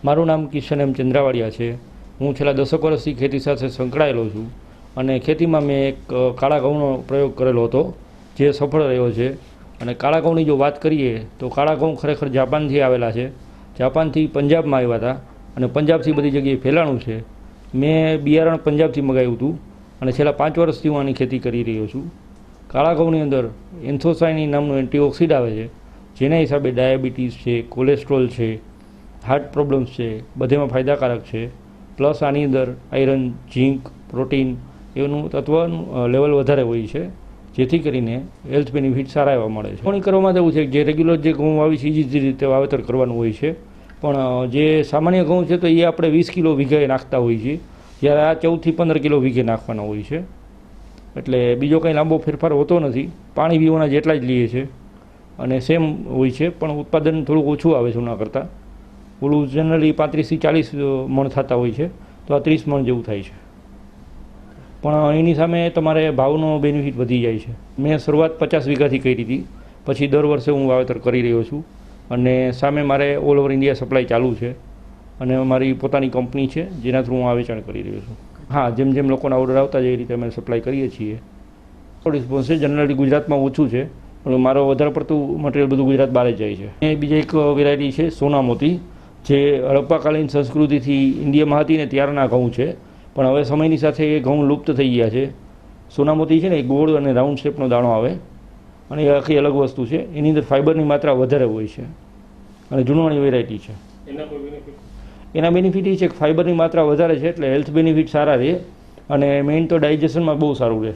મારું નામ કિશન એમ ચંદ્રાવાડિયા છે। હું છેલ્લા 10 વર્ષથી ખેતી સાથે સંકળાયેલો છું અને ખેતીમાં મેં એક કાળા ઘઉંનો પ્રયોગ કરેલો હતો જે સફળ રહ્યો છે। અને કાળા ઘઉંની જો વાત કરીએ તો કાળા ઘઉં ખરેખર જાપાનથી આવેલા છે। જાપાનથી પંજાબમાં આવ્યા હતા અને પંજાબથી બધી જગ્યાએ ફેલાણું છે। મેં બિયારણ પંજાબથી મગાવ્યું હતું અને છેલ્લા 5 વર્ષથી હું આની ખેતી કરી રહ્યો છું। કાળા ઘઉંની અંદર એન્થોસાયનિન નામનું એન્ટીઓક્સિડ આવે છે, જેના હિસાબે ડાયાબિટીસ છે, કોલેસ્ટ્રોલ છે, હાર્ટ પ્રોબ્લેમ્સ છે, બધેમાં ફાયદાકારક છે। પ્લસ આની અંદર આયરન, ઝીંક, પ્રોટીન એનું તત્વનું લેવલ વધારે હોય છે, જેથી કરીને હેલ્થ બેનિફિટ સારા એવા મળે છે। વાવણી કરવામાં એવું છે કે જે રેગ્યુલર જે ઘઉં વાવી છે એ જ રીતે વાવેતર કરવાનું હોય છે, પણ જે સામાન્ય ઘઉં છે તો એ આપણે 20 કિલો વીઘાએ નાખતા હોઈએ છીએ, જ્યારે આ 14 થી 15 કિલો વીઘે નાખવાના હોય છે। એટલે બીજો કંઈ લાંબો ફેરફાર હોતો નથી, પાણી પીવાના જેટલા જ લઈએ છીએ અને સેમ હોય છે, પણ ઉત્પાદન થોડુંક ઓછું આવે છે જૂના કરતાં। ઓલું જનરલી 35 થી 40 મણ થતા હોય છે, તો આ 30 મણ જેવું થાય છે, પણ એની સામે તમારે ભાવનો બેનિફિટ વધી જાય છે। મેં શરૂઆત 50 વીઘાથી કરી હતી, પછી દર વર્ષે હું વાવેતર કરી રહ્યો છું અને સામે મારે ઓલ ઓવર ઇન્ડિયા સપ્લાય ચાલુ છે અને મારી પોતાની કંપની છે જેના થ્રુ હું આ વેચાણ કરી રહ્યો છું। હા, જેમ જેમ લોકોના ઓર્ડર આવતા જાય એ રીતે અમે સપ્લાય કરીએ છીએ। રિસ્પોન્સ છે જનરલી ગુજરાતમાં ઓછું છે, પણ મારો વધારે પડતું મટીરિયલ બધું ગુજરાત બહાર જ જાય છે। એ બીજી એક વેરાયટી છે સોના મોતી, જે હડપ્પાકાલીન સંસ્કૃતિથી ઇન્ડિયામાં હતી ને ત્યારના ઘઉં છે, પણ હવે સમયની સાથે એ ઘઉં લુપ્ત થઈ ગયા છે। સોના મોતી છે ને એ ગોળ અને રાઉન્ડ શેપનો દાણો આવે અને એ આખી અલગ વસ્તુ છે, એની અંદર ફાઇબરની માત્રા વધારે હોય છે અને જૂનવાણી વેરાયટી છે। એના બેનિફિટ એ છે કે ફાઇબરની માત્રા વધારે છે એટલે હેલ્થ બેનિફિટ સારા રહે અને મેઇન તો ડાયજેશનમાં બહુ સારું રહે।